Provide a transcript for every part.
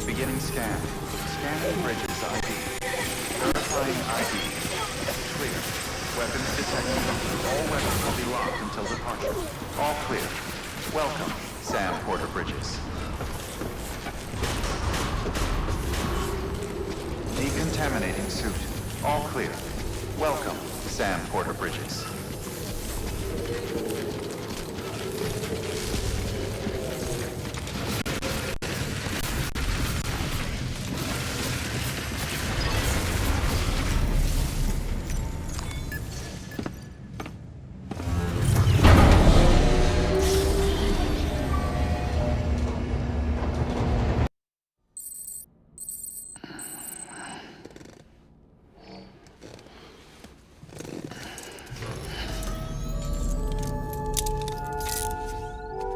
Beginning scan. Scanning bridges ID. Verifying ID. Clear. Weapons detected. All weapons will be locked until departure. All clear. Welcome, Sam Porter Bridges. Decontaminating suit. All clear. Welcome, Sam Porter Bridges.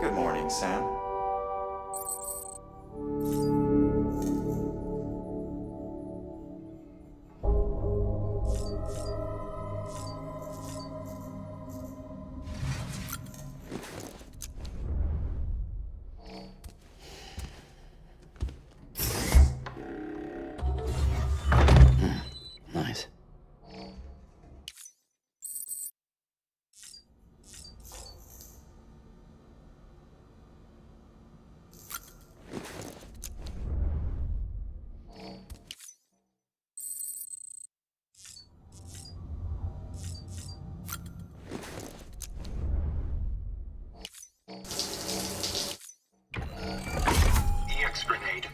Good morning, Sam. Nice. EX grenade.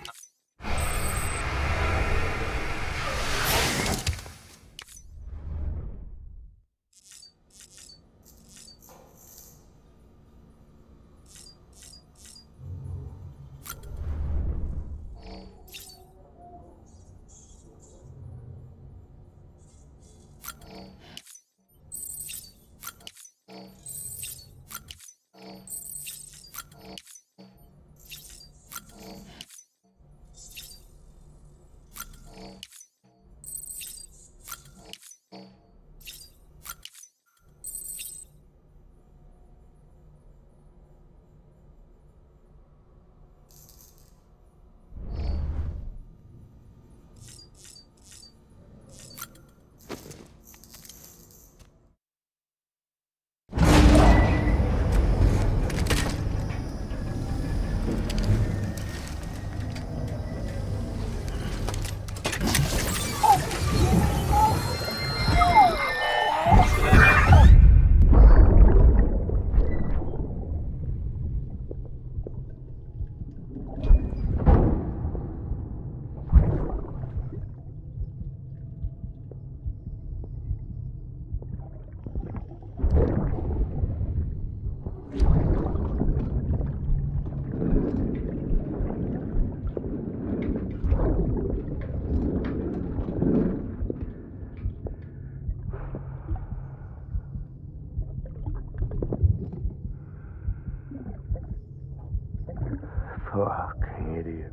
Fucking idiot.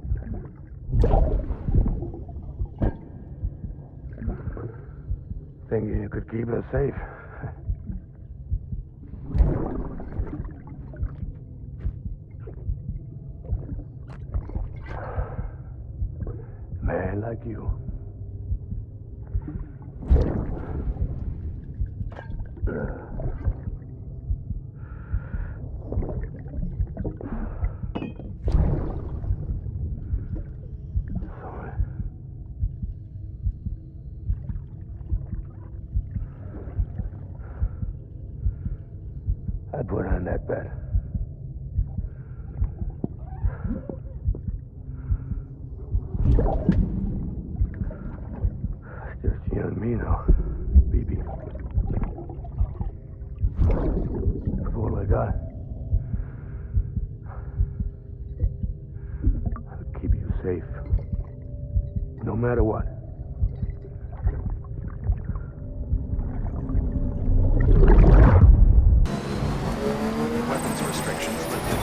Thinking you could keep us safe. Man like you. Sorry. I put on that bet. Just you and me now, BB. That's all I got. I'll keep you safe, no matter what. Weapons restrictions lifted.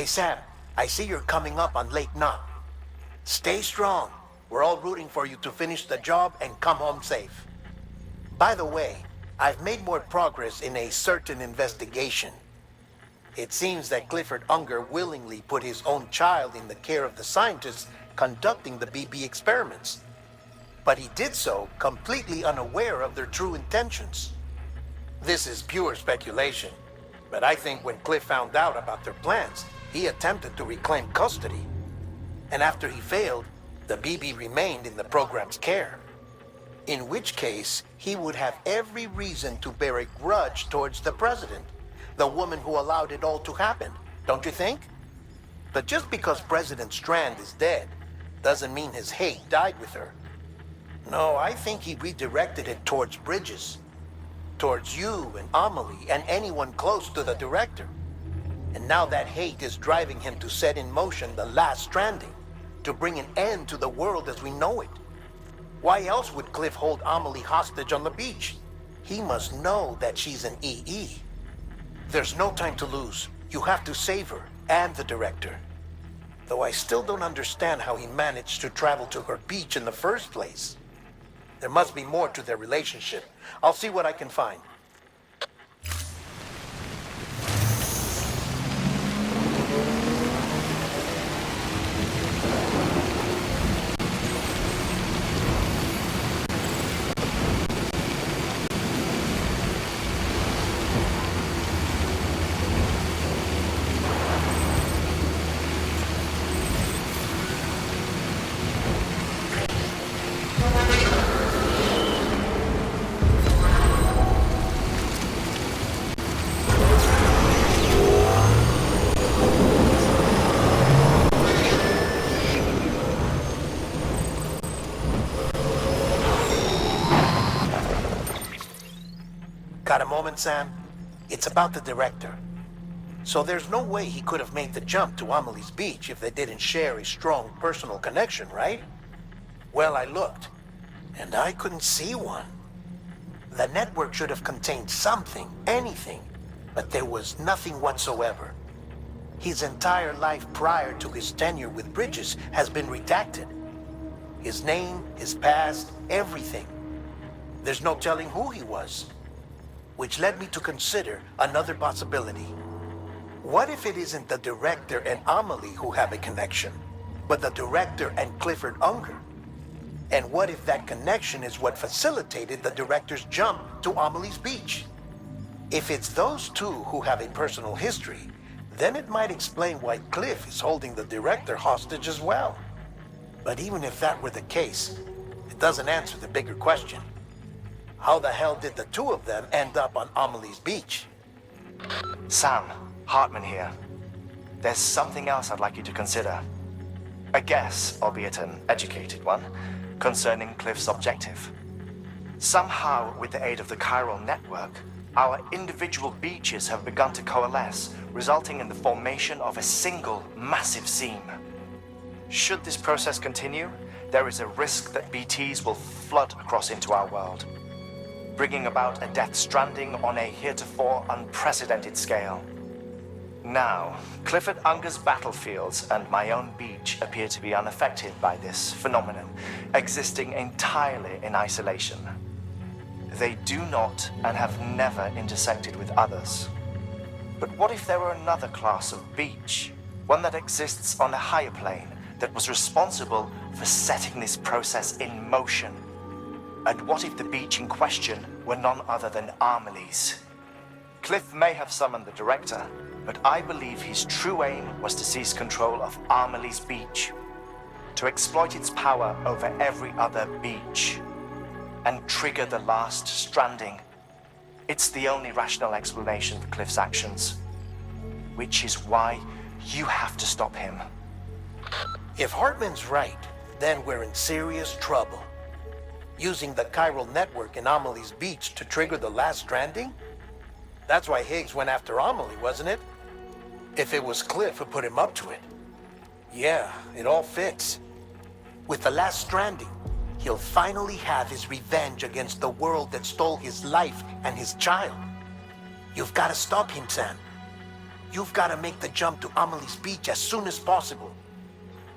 Hey Sam, I see you're coming up on late knot. Stay strong. We're all rooting for you to finish the job and come home safe. By the way, I've made more progress in a certain investigation. It seems that Clifford Unger willingly put his own child in the care of the scientists conducting the BB experiments. But he did so completely unaware of their true intentions. This is pure speculation, but I think when Cliff found out about their plans, he attempted to reclaim custody. And after he failed, the BB remained in the program's care. In which case, he would have every reason to bear a grudge towards the president, the woman who allowed it all to happen, don't you think? But just because President Strand is dead, doesn't mean his hate died with her. No, I think he redirected it towards Bridges. Towards you and Amelie and anyone close to the director. And now that hate is driving him to set in motion the last stranding, to bring an end to the world as we know it. Why else would Cliff hold Amelie hostage on the beach? He must know that she's an EE. There's no time to lose. You have to save her and the director. Though I still don't understand how he managed to travel to her beach in the first place. There must be more to their relationship. I'll see what I can find. Got a moment, Sam? It's about the director. So there's no way he could have made the jump to Amelie's beach if they didn't share a strong personal connection, right? Well, I looked, and I couldn't see one. The network should have contained something, anything, but there was nothing whatsoever. His entire life prior to his tenure with Bridges has been redacted. His name, his past, everything. There's no telling who he was. Which led me to consider another possibility. What if it isn't the director and Amelie who have a connection, but the director and Clifford Unger? And what if that connection is what facilitated the director's jump to Amelie's beach? If it's those two who have a personal history, then it might explain why Cliff is holding the director hostage as well. But even if that were the case, it doesn't answer the bigger question. How the hell did the two of them end up on Amelie's beach? Sam, Hartman here. There's something else I'd like you to consider. A guess, albeit an educated one, concerning Cliff's objective. Somehow, with the aid of the chiral network, our individual beaches have begun to coalesce, resulting in the formation of a single massive seam. Should this process continue, there is a risk that BTs will flood across into our world, bringing about a Death Stranding on a heretofore unprecedented scale. Now, Clifford Unger's battlefields and my own beach appear to be unaffected by this phenomenon, existing entirely in isolation. They do not and have never intersected with others. But what if there were another class of beach, one that exists on a higher plane, that was responsible for setting this process in motion? And what if the beach in question were none other than Amelie's? Cliff may have summoned the director, but I believe his true aim was to seize control of Amelie's beach, to exploit its power over every other beach, and trigger the last stranding. It's the only rational explanation for Cliff's actions, which is why you have to stop him. If Hartman's right, then we're in serious trouble. Using the chiral network in Amelie's beach to trigger the last stranding? That's why Higgs went after Amelie, wasn't it? If it was Cliff who put him up to it. Yeah, it all fits. With the last stranding, he'll finally have his revenge against the world that stole his life and his child. You've got to stop him, Sam. You've got to make the jump to Amelie's beach as soon as possible.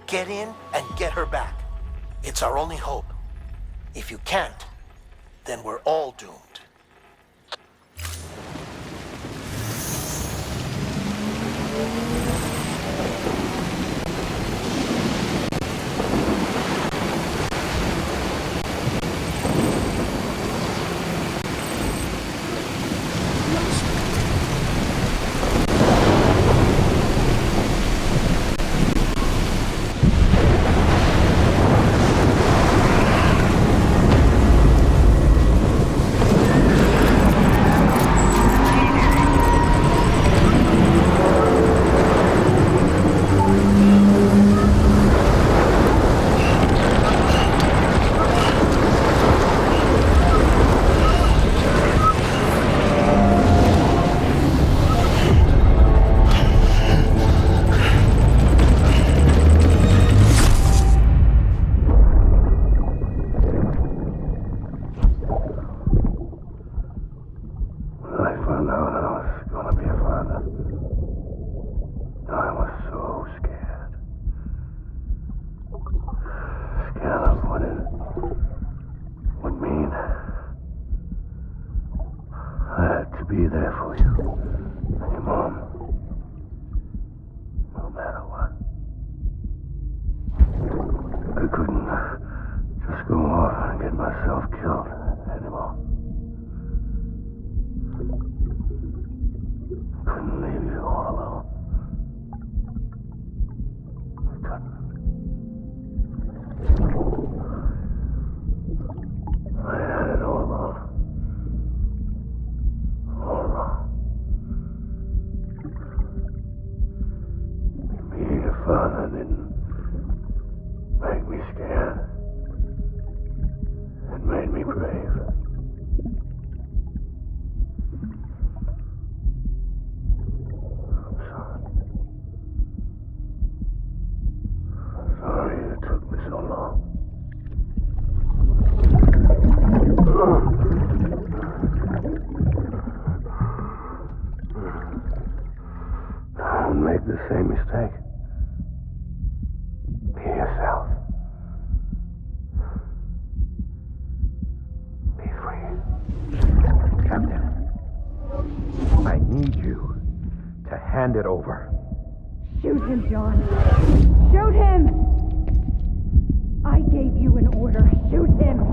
Get in and get her back. It's our only hope. If you can't, then we're all doomed. Be there for you and your mom, no matter what. I couldn't just go off and get myself killed anymore. Couldn't leave you all alone. I couldn't. I had it all wrong. Being a father didn't make me scared. It made me brave. I'm sorry. I'm sorry it took me so long. Don't make the same mistake. Be yourself. Be free. Captain, I need you to hand it over. Shoot him, John. Shoot him! I gave you an order. Shoot him!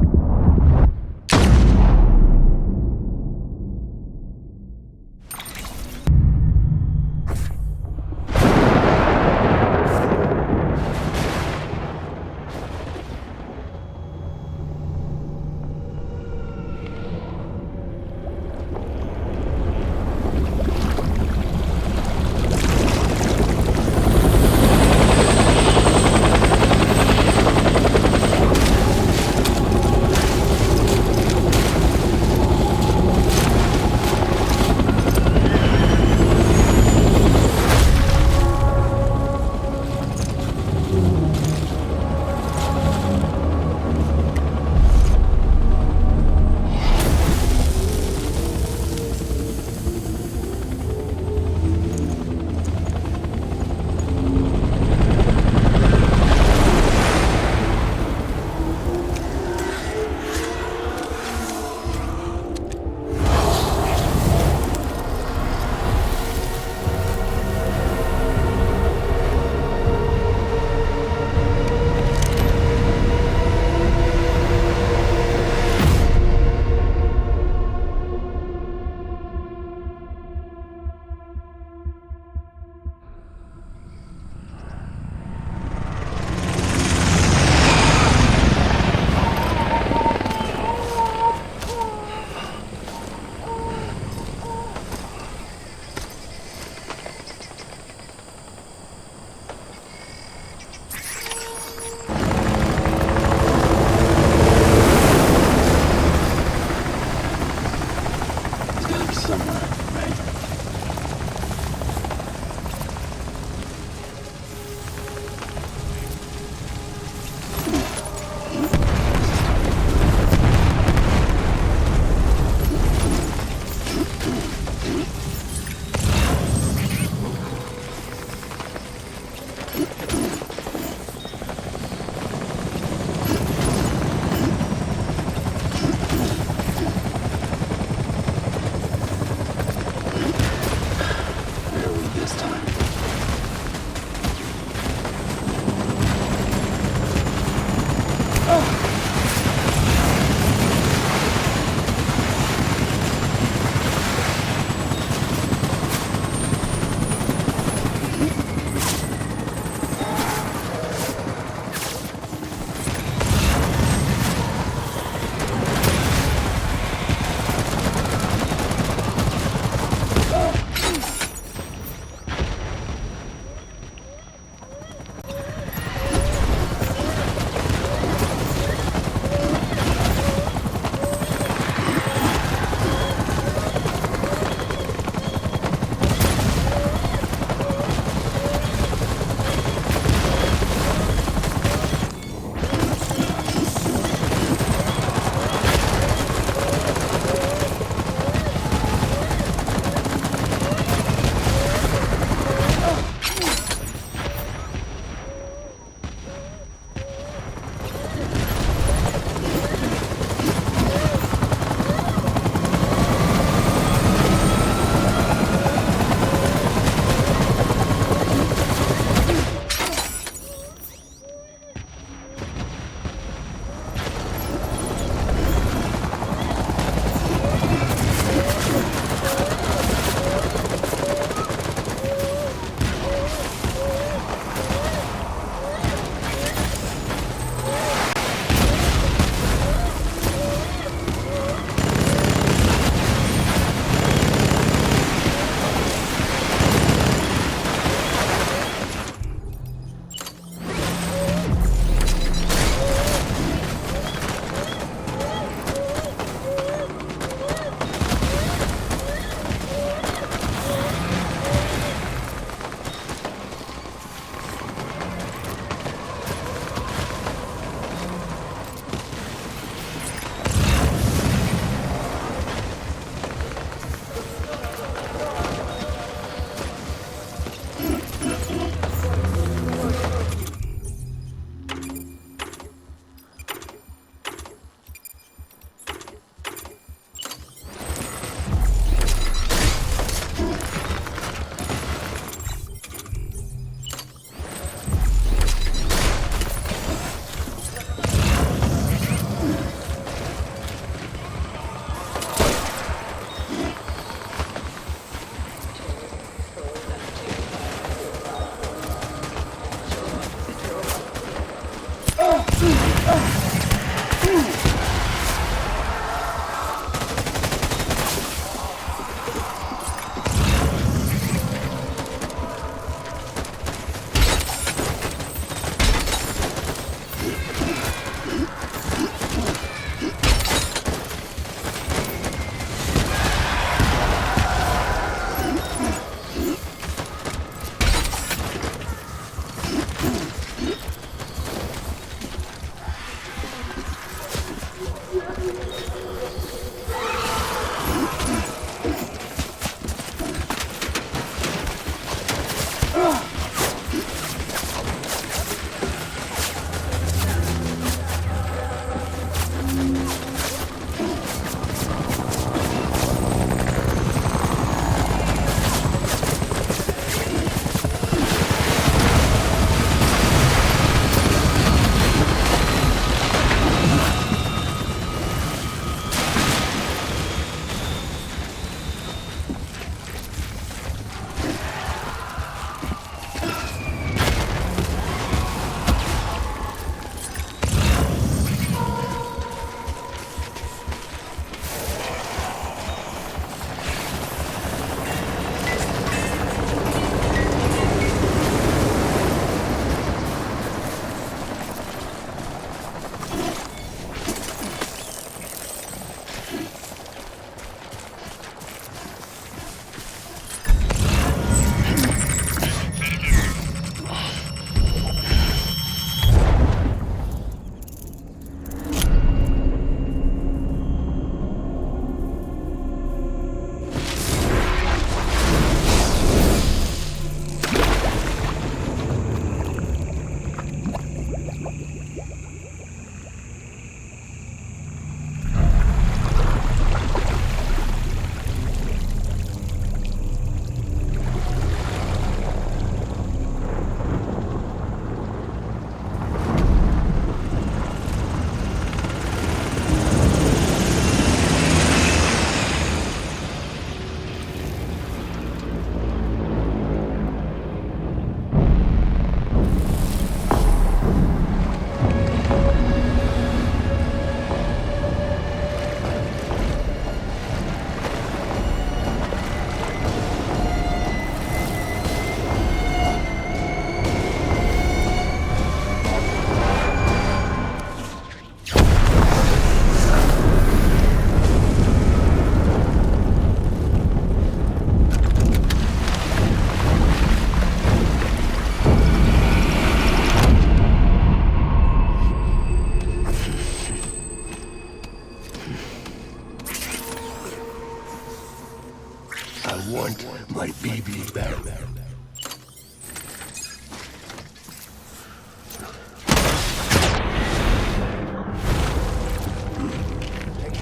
want my baby back.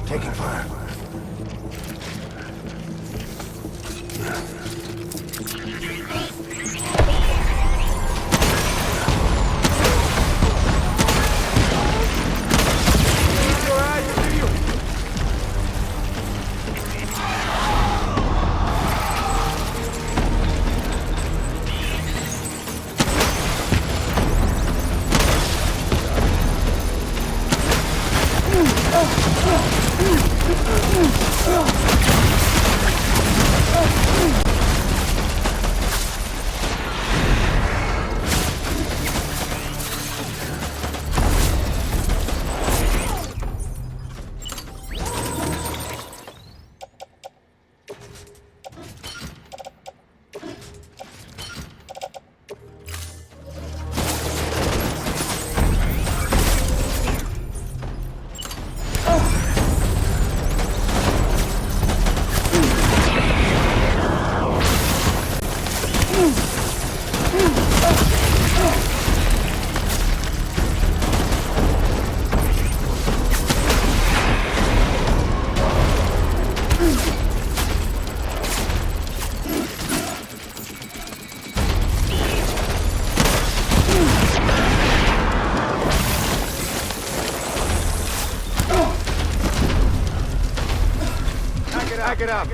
Taking fire. Back it up.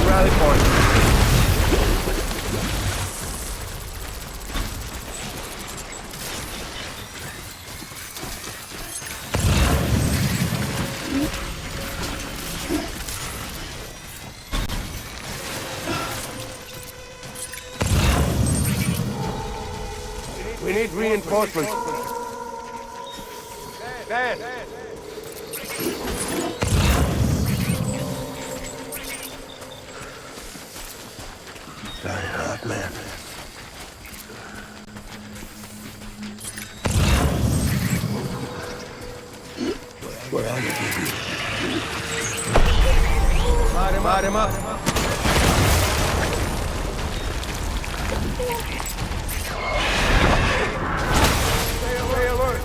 Rally point. We need reinforcements. Dan! Very hot, man. Where are you, baby? Light him up. Stay alert.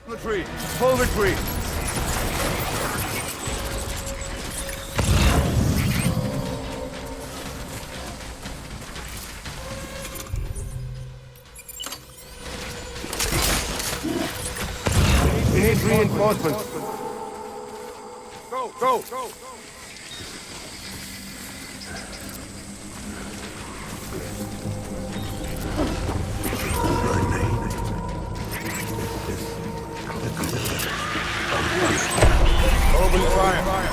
Retreat! Full retreat! We need reinforcements. Go! Go! Go! Open fire!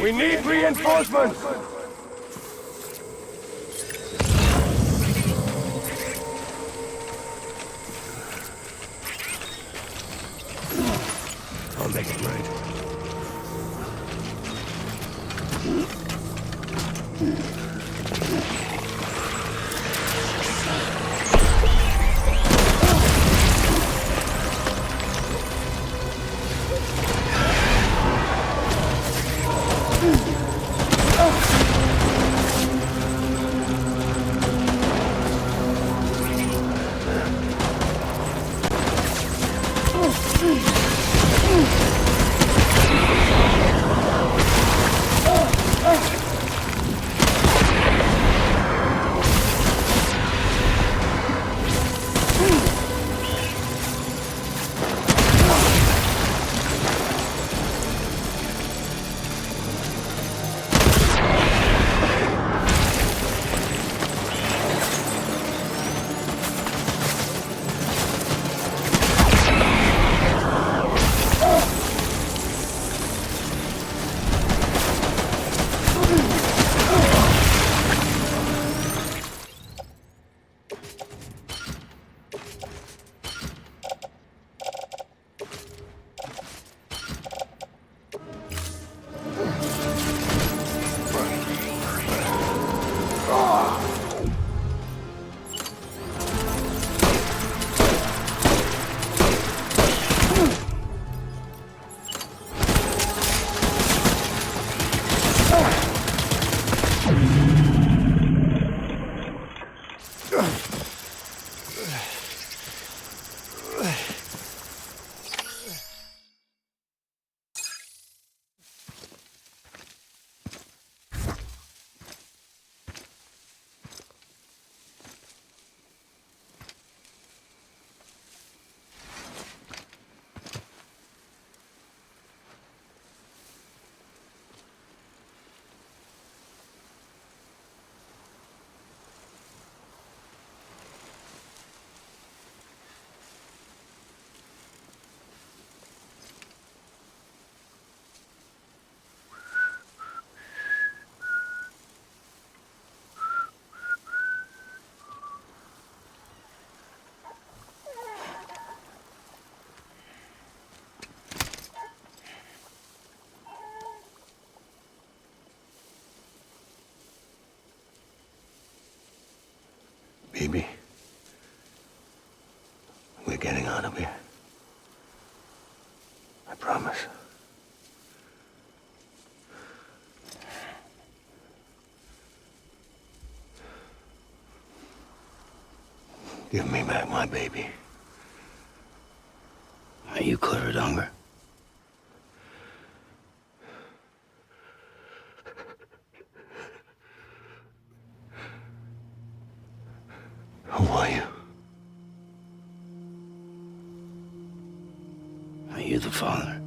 We need reinforcements! I'll make it right. Baby, we're getting out of here. I promise. Give me back my baby. Are you clear of hunger? Who are you? Are you the father?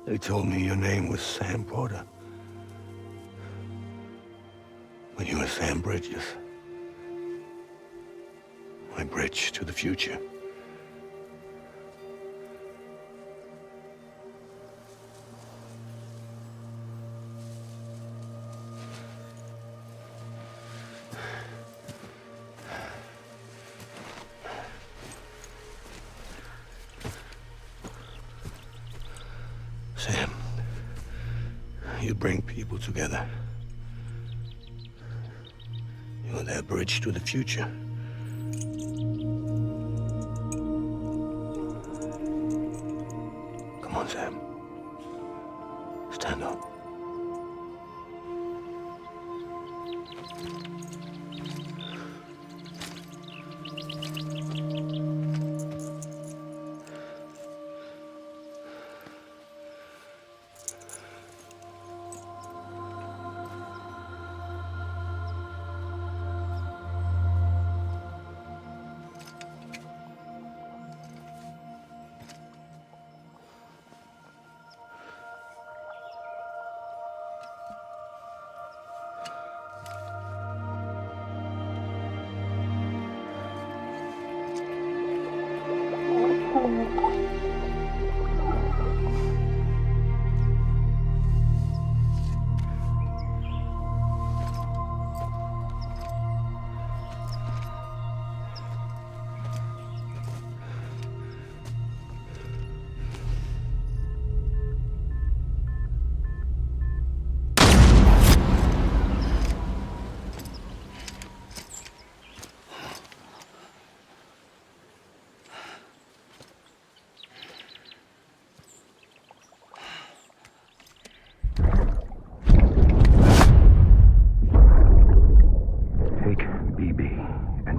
They told me your name was Sam Porter. But you were Sam Bridges. My bridge to the future. Sam, you bring people together. You're their bridge to the future. Come on, Sam. Stand up.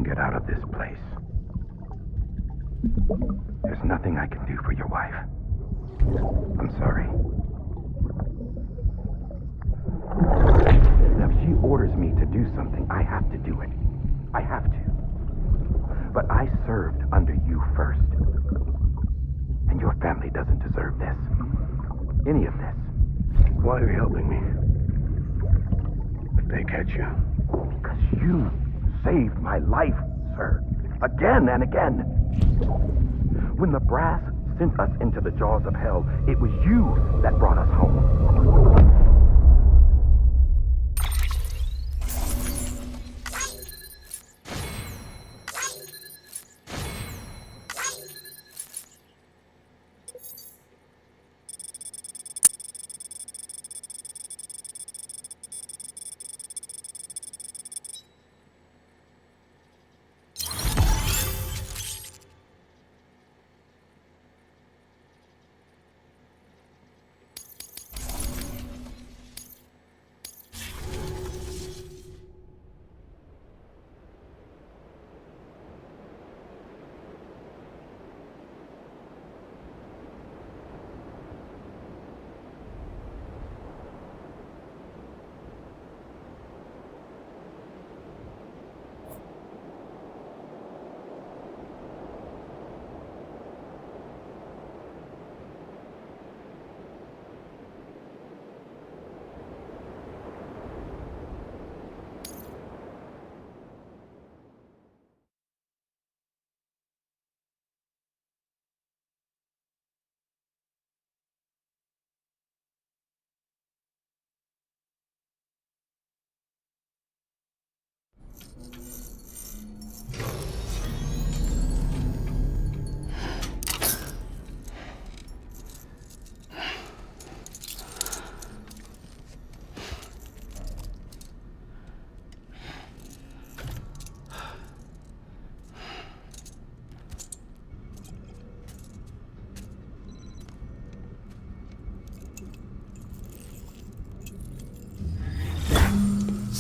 Get out of this place. There's nothing I can do for your wife. I'm sorry. Now, if she orders me to do something, I have to do it. I have to. But I served under you first. And your family doesn't deserve this. Any of this. Why are you helping me? If they catch you. Because you saved my life, sir. Again and again. When the brass sent us into the jaws of hell, it was you that brought us home.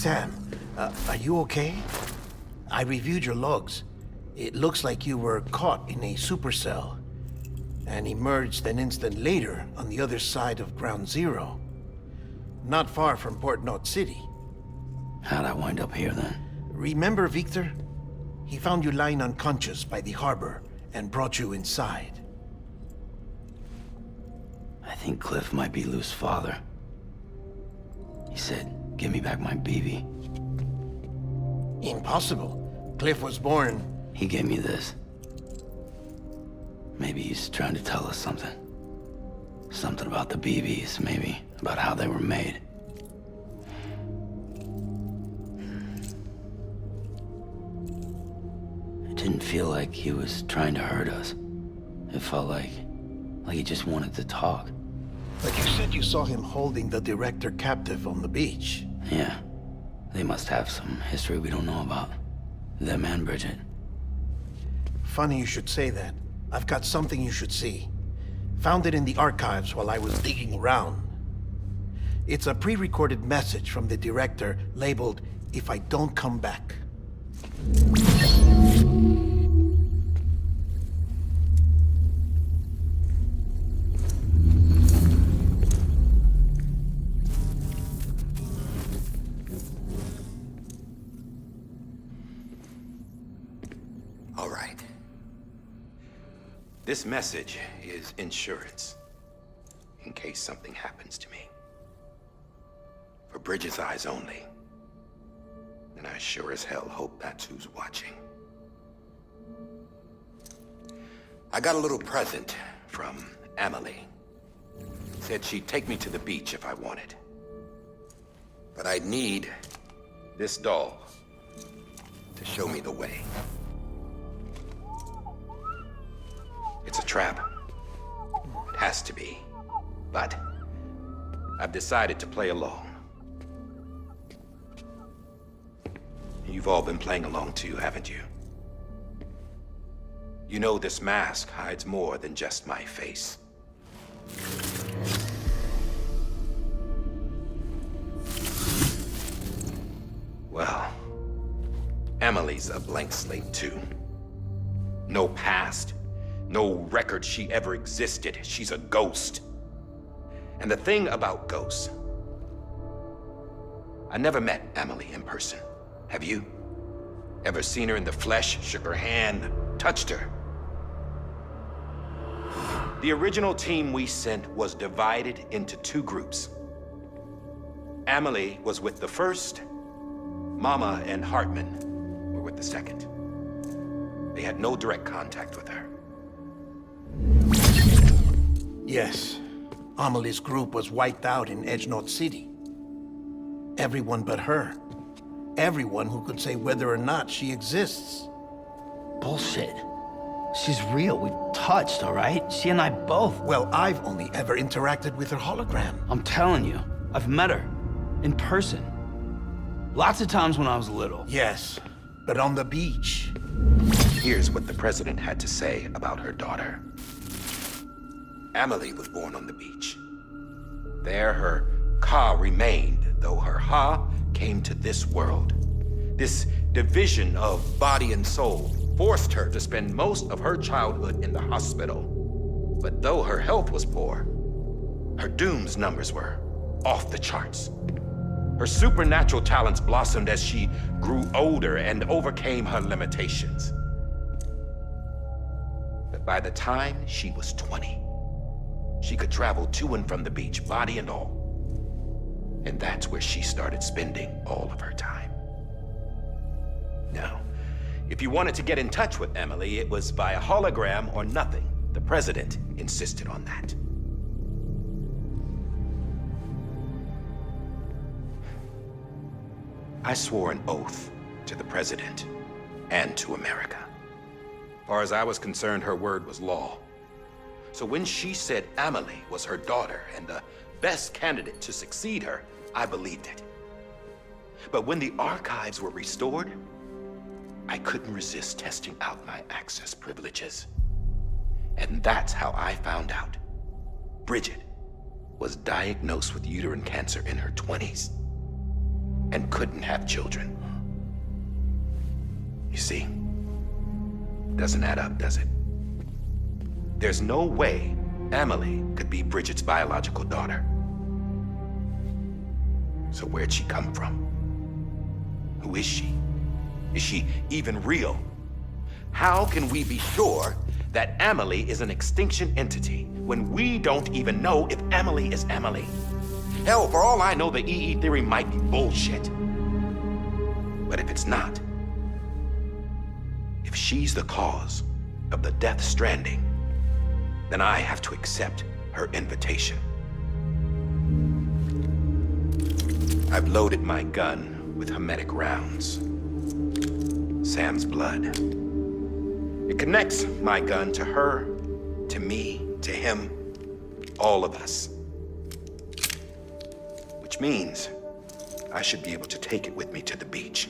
Sam, are you okay? I reviewed your logs. It looks like you were caught in a supercell and emerged an instant later on the other side of Ground Zero. Not far from Port Knot City. How'd I wind up here then? Remember Victor? He found you lying unconscious by the harbor and brought you inside. I think Cliff might be Lou's father. He said, give me back my BB. Impossible. Cliff was born... He gave me this. Maybe he's trying to tell us something. Something about the BBs, maybe. About how they were made. It didn't feel like he was trying to hurt us. It felt like he just wanted to talk. But you said you saw him holding the director captive on the beach. Yeah. They must have some history we don't know about. Them and Bridget. Funny you should say that. I've got something you should see. Found it in the archives while I was digging around. It's a pre-recorded message from the director labeled, "If I don't come back." All right. This message is insurance, in case something happens to me. For Bridget's eyes only. And I sure as hell hope that's who's watching. I got a little present from Emily. Said she'd take me to the beach if I wanted. But I'd need this doll to show me the way. It's a trap. It has to be. But I've decided to play along. You've all been playing along too, haven't you? You know this mask hides more than just my face. Well, Emily's a blank slate too. No past. No record she ever existed. She's a ghost. And the thing about ghosts, I never met Emily in person. Have you? Ever seen her in the flesh, shook her hand, touched her? The original team we sent was divided into two groups. Emily was with the first. Mama and Hartman were with the second. They had no direct contact with her. Yes. Amelie's group was wiped out in Edge Knot City. Everyone but her. Everyone who could say whether or not she exists. Bullshit. She's real. We've touched, all right? She and I both. Well, I've only ever interacted with her hologram. I'm telling you, I've met her. In person. Lots of times when I was little. Yes, but on the beach. Here's what the president had to say about her daughter. Emily was born on the beach. There her Ka remained, though her Ha came to this world. This division of body and soul forced her to spend most of her childhood in the hospital. But though her health was poor, her Doom's numbers were off the charts. Her supernatural talents blossomed as she grew older and overcame her limitations. But by the time she was 20, she could travel to and from the beach, body and all. And that's where she started spending all of her time. Now, if you wanted to get in touch with Emily, it was via hologram or nothing. The president insisted on that. I swore an oath to the president and to America. As far as I was concerned, her word was law. So when she said Emily was her daughter and the best candidate to succeed her, I believed it. But when the archives were restored, I couldn't resist testing out my access privileges. And that's how I found out Bridget was diagnosed with uterine cancer in her 20s. and couldn't have children. You see, doesn't add up, does it? There's no way Amelie could be Bridget's biological daughter. So where'd she come from? Who is she? Is she even real? How can we be sure that Amelie is an extinction entity when we don't even know if Amelie is Amelie? Hell, for all I know, the EE theory might be bullshit. But if it's not, if she's the cause of the Death Stranding, then I have to accept her invitation. I've loaded my gun with hermetic rounds. Sam's blood. It connects my gun to her, to me, to him, all of us. Which means I should be able to take it with me to the beach.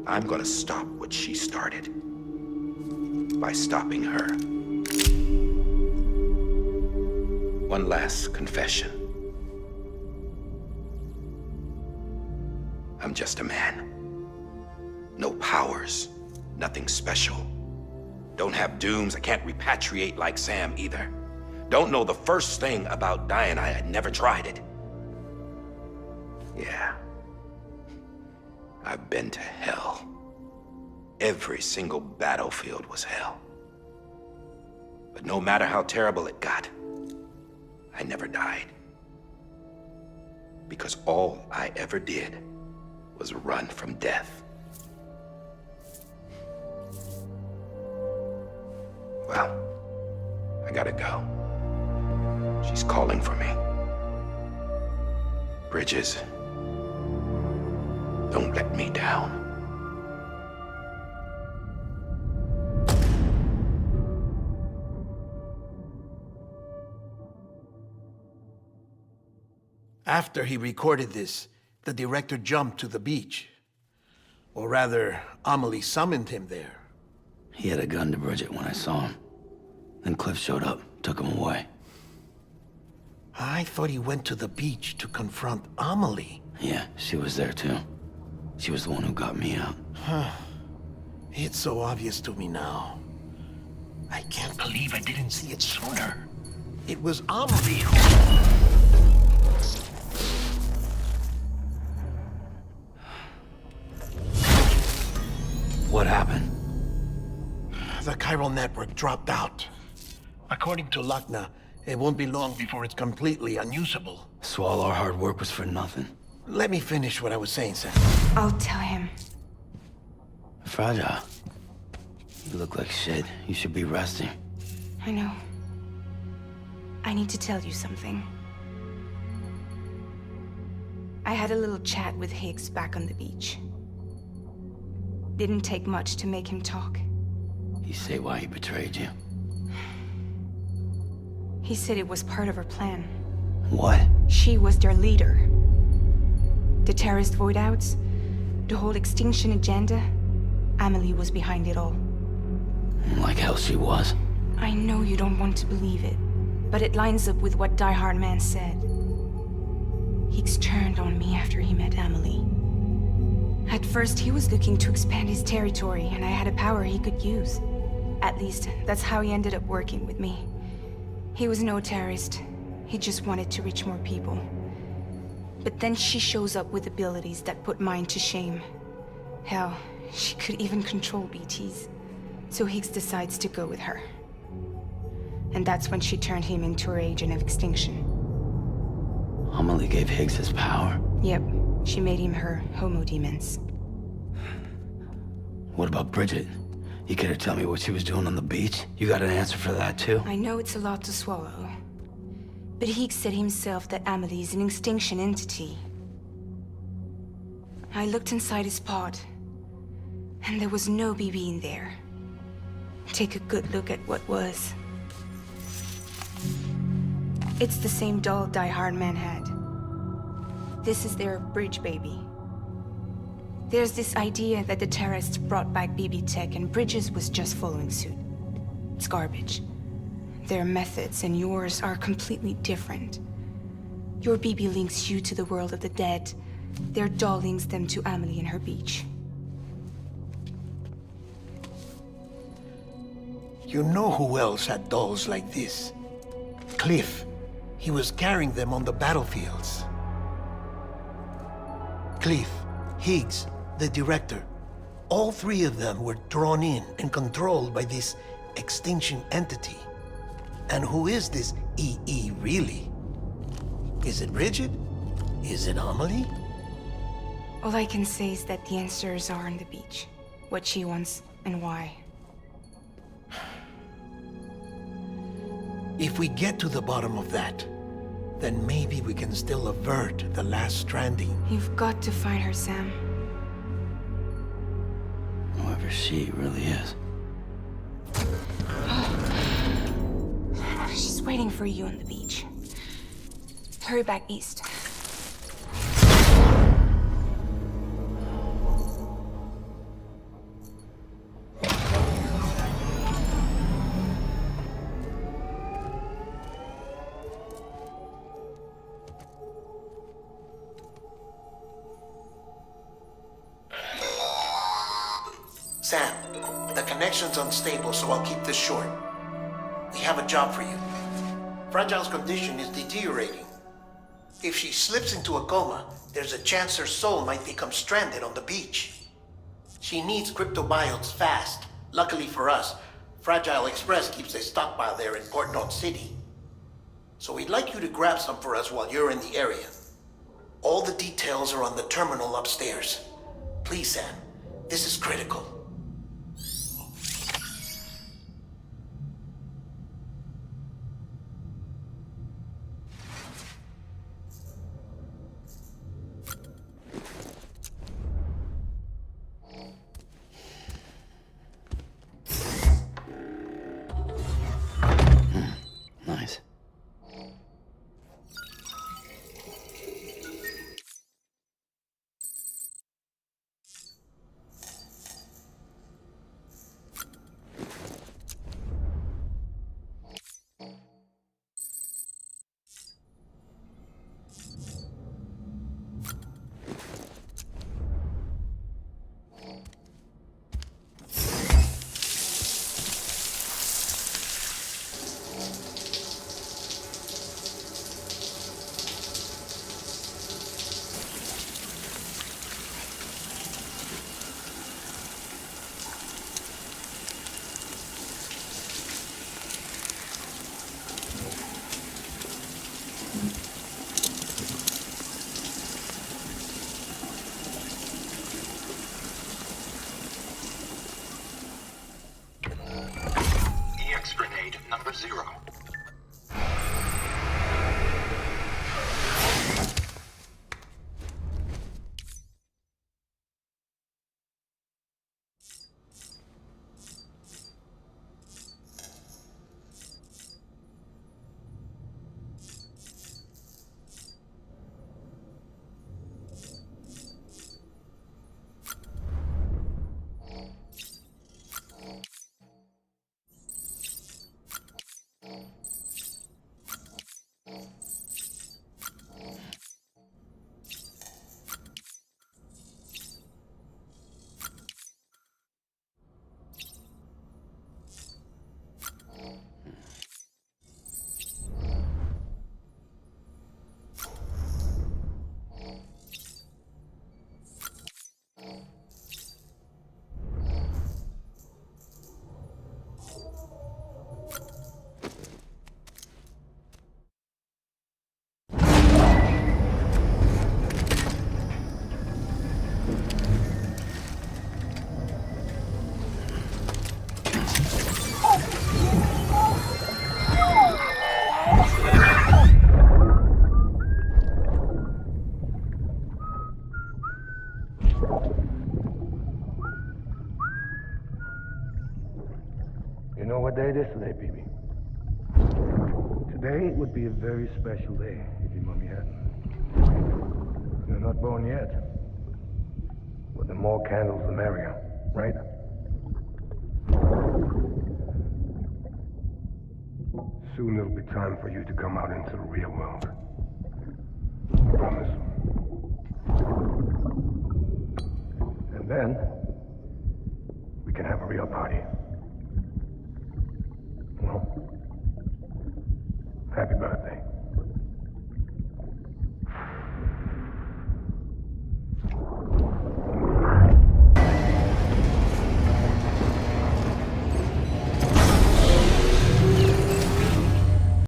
I'm gonna stop what she started by stopping her. One last confession. I'm just a man. No powers, nothing special. Don't have dooms, I can't repatriate like Sam either. Don't know the first thing about dying, I had never tried it. Yeah. I've been to hell. Every single battlefield was hell. But no matter how terrible it got, I never died. Because all I ever did was run from death. Well, I gotta go. She's calling for me. Bridges, don't let me down. After he recorded this, the director jumped to the beach. Or rather, Amelie summoned him there. He had a gun to Bridget when I saw him. Then Cliff showed up, took him away. I thought he went to the beach to confront Amelie. Yeah, she was there too. She was the one who got me out. It's so obvious to me now. I can't believe I didn't see it sooner. It was Amelie who... What happened? The chiral network dropped out. According to Lachna, it won't be long before it's completely unusable. So all our hard work was for nothing. Let me finish what I was saying, Sam. I'll tell him. Fragile. You look like shit. You should be resting. I know. I need to tell you something. I had a little chat with Higgs back on the beach. Didn't take much to make him talk. You say why he betrayed you? He said it was part of her plan. What? She was their leader. The terrorist void-outs, the whole extinction agenda, Amelie was behind it all. Like hell she was. I know you don't want to believe it, but it lines up with what Die Hard Man said. Higgs turned on me after he met Amelie. At first, he was looking to expand his territory, and I had a power he could use. At least, that's how he ended up working with me. He was no terrorist. He just wanted to reach more people. But then she shows up with abilities that put mine to shame. Hell, she could even control BTs. So Higgs decides to go with her. And that's when she turned him into her agent of extinction. Amelie gave Higgs his power? Yep. She made him her homo demons. What about Bridget? You care to tell me what she was doing on the beach? You got an answer for that too? I know it's a lot to swallow. But Higgs said himself that Amelie is an extinction entity. I looked inside his pod, and there was no BB in there. Take a good look at what was. It's the same doll Die Hard Man had. This is their bridge baby. There's this idea that the terrorists brought back BB tech and Bridges was just following suit. It's garbage. Their methods and yours are completely different. Your BB links you to the world of the dead, Their doll links them to Amelie and her beach. You know who else had dolls like this? Cliff. He was carrying them on the battlefields. Cliff, Higgs, the director. All three of them were drawn in and controlled by this extinction entity. And who is this EE really? Is it Bridget? Is it Amelie? All I can say is that the answers are on the beach. What she wants and why. If we get to the bottom of that, then maybe we can still avert the last stranding. You've got to find her, Sam. Whoever she really is. She's waiting for you on the beach. Hurry back east. Sam, the connection's unstable, so I'll keep this short. We have a job for you. Fragile's condition is deteriorating. If she slips into a coma, there's a chance her soul might become stranded on the beach. She needs cryptobiotes fast. Luckily for us, Fragile Express keeps a stockpile there in Port Knot City. So we'd like you to grab some for us while you're in the area. All the details are on the terminal upstairs. Please, Sam, this is critical. Nice. EX grenade number 0. You know what day it is today, baby? Today would be a very special day if your mommy hadn't. You're not born yet. But the more candles, the merrier, right? Soon it'll be time for you to come out into the real world. I promise. Then, we can have a real party. Well, happy birthday.